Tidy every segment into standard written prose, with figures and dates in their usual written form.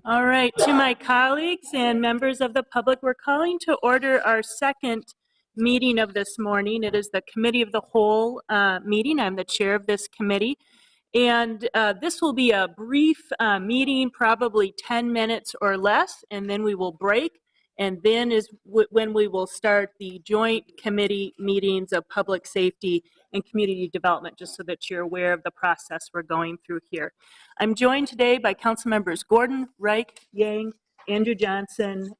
All right, to my colleagues and members of the public, we're calling to order our second meeting of this morning. It is the Committee of the Whole meeting. I'm the chair of this committee. And this will be a brief meeting, probably 10 minutes or less, and then we will break. And then is when we will start the joint committee meetings of public safety and community development, just so that you're aware of the process we're going through here. I'm joined today by council members Gordon, Reich, Yang, Andrew Johnson,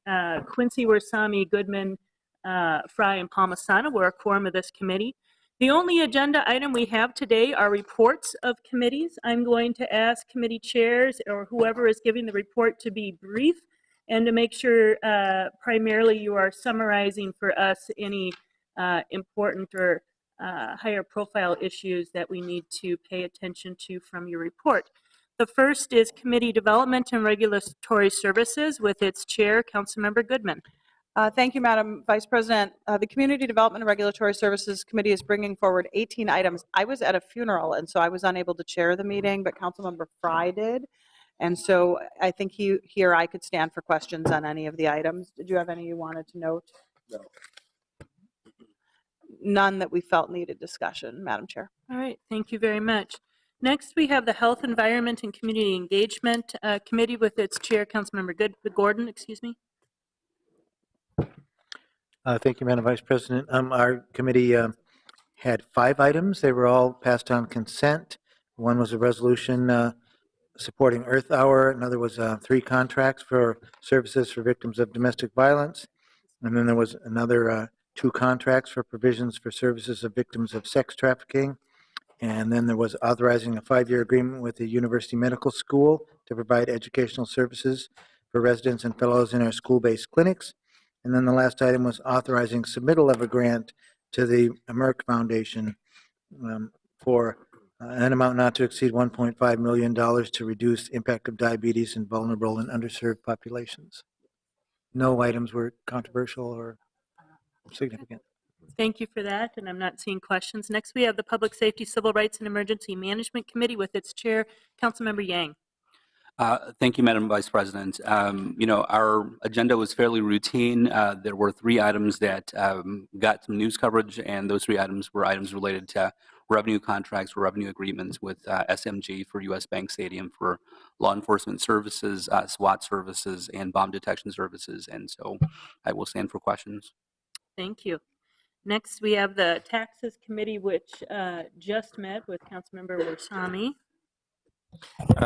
Quincy Wersami, Goodman, Fry, and Palmisano. We're a quorum of this committee. The only agenda item we have today are reports of committees. I'm going to ask committee chairs or whoever is giving the report to be brief and to make sure primarily you are summarizing for us any important or higher profile issues that we need to pay attention to from your report. The first is Committee Development and Regulatory Services with its chair, Councilmember Goodman. Thank you, Madam Vice President. The Community Development and Regulatory Services Committee is bringing forward 18 items. I was at a funeral, and so I was unable to chair the meeting, but Councilmember Fry did. And so I think here I could stand for questions on any of the items. Did you have any you wanted to note? No. None that we felt needed discussion, Madam Chair. All right, thank you very much. Next, we have the Health, Environment, and Community Engagement Committee with its chair, Councilmember Gordon. Thank you, Madam Vice President. Our committee had 5 items. They were all passed on consent. One was a resolution supporting Earth Hour. Another was 3 contracts for services for victims of domestic violence. And then there was another 2 contracts for provisions for services of victims of sex trafficking. And then there was authorizing a 5-year agreement with the University Medical School to provide educational services for residents and fellows in our school-based clinics. And then the last item was authorizing submittal of a grant to the Merck Foundation for an amount not to exceed $1.5 million to reduce impact of diabetes in vulnerable and underserved populations. No items were controversial or significant. Thank you for that, and I'm not seeing questions. Next, we have the Public Safety, Civil Rights, and Emergency Management Committee with its chair, Councilmember Yang. Thank you, Madam Vice President. Our agenda was fairly routine. There were 3 items that got some news coverage, and those 3 items were items related to revenue contracts or revenue agreements with SMG for U.S. Bank Stadium for law enforcement services, SWAT services, and bomb detection services. And so I will stand for questions. Thank you. Next, we have the Taxes Committee, which just met with Councilmember Wersami.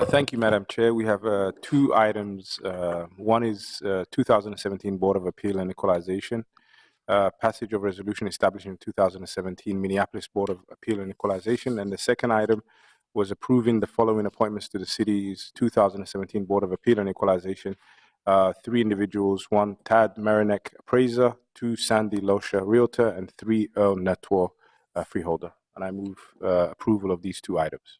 Thank you, Madam Chair. We have 2 items. One is 2017 Board of Appeal and Equalization. Passage of resolution establishing 2017 Minneapolis Board of Appeal and Equalization. And the second item was approving the following appointments to the city's 2017 Board of Appeal and Equalization. 3 individuals, 1 Tad Marinek, appraiser, 2 Sandy Losha, realtor, and 3 Earl Netwar, freeholder. And I move approval of these 2 items.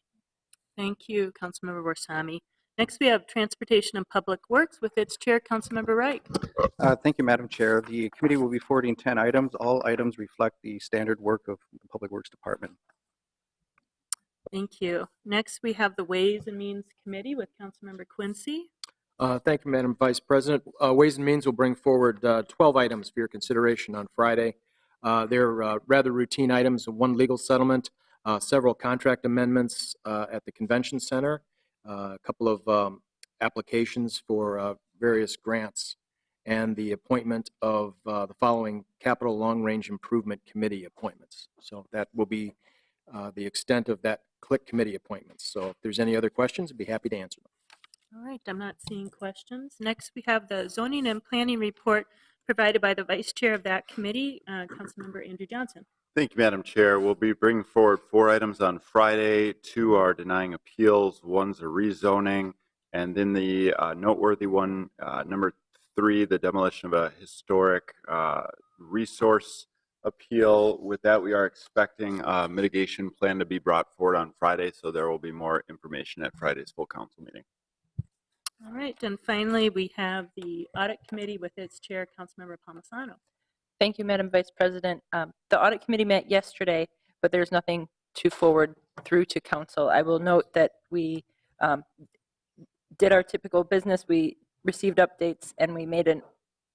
Thank you, Councilmember Wersami. Next, we have Transportation and Public Works with its chair, Councilmember Wright. Thank you, Madam Chair. The committee will be forwarding 10 items. All items reflect the standard work of the Public Works Department. Thank you. Next, we have the Ways and Means Committee with Councilmember Quincy. Thank you, Madam Vice President. Ways and Means will bring forward 12 items for your consideration on Friday. They're rather routine items, 1 legal settlement, several contract amendments at the convention center, a couple of applications for various grants, and the appointment of the following Capital Long Range Improvement Committee appointments. So that will be the extent of that CLIC committee appointments. So if there's any other questions, I'd be happy to answer them. All right, I'm not seeing questions. Next, we have the Zoning and Planning Report provided by the Vice Chair of that committee, Councilmember Andrew Johnson. Thank you, Madam Chair. We'll be bringing forward 4 items on Friday. 2 are denying appeals, 1's a rezoning, and then the noteworthy one, number 3, the demolition of a historic resource appeal. With that, we are expecting a mitigation plan to be brought forward on Friday, so there will be more information at Friday's full council meeting. All right, and finally, we have the Audit Committee with its chair, Councilmember Palmisano. Thank you, Madam Vice President. The Audit Committee met yesterday, but there's nothing to forward through to Council. I will note that we did our typical business. We received updates, and we made an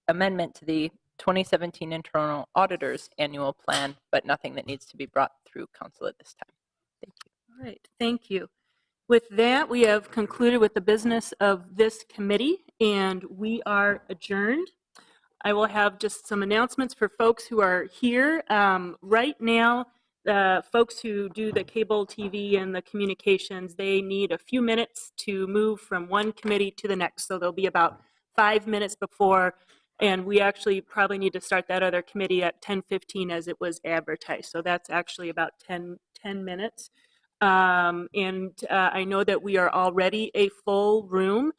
amendment to the 2017 Internal Auditor's Annual Plan, but nothing that needs to be brought through council at this time. Thank you. All right, thank you. With that, we have concluded with the business of this committee, and we are adjourned. I will have just some announcements for folks who are here. Right now, the folks who do the cable TV and the communications, they need a few minutes to move from one committee to the next. So there'll be about 5 minutes before, and we actually probably need to start that other committee at 10:15 as it was advertised. So that's actually about 10 minutes. I know that we are already a full room.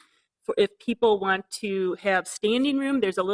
If people want to have standing room, there's a little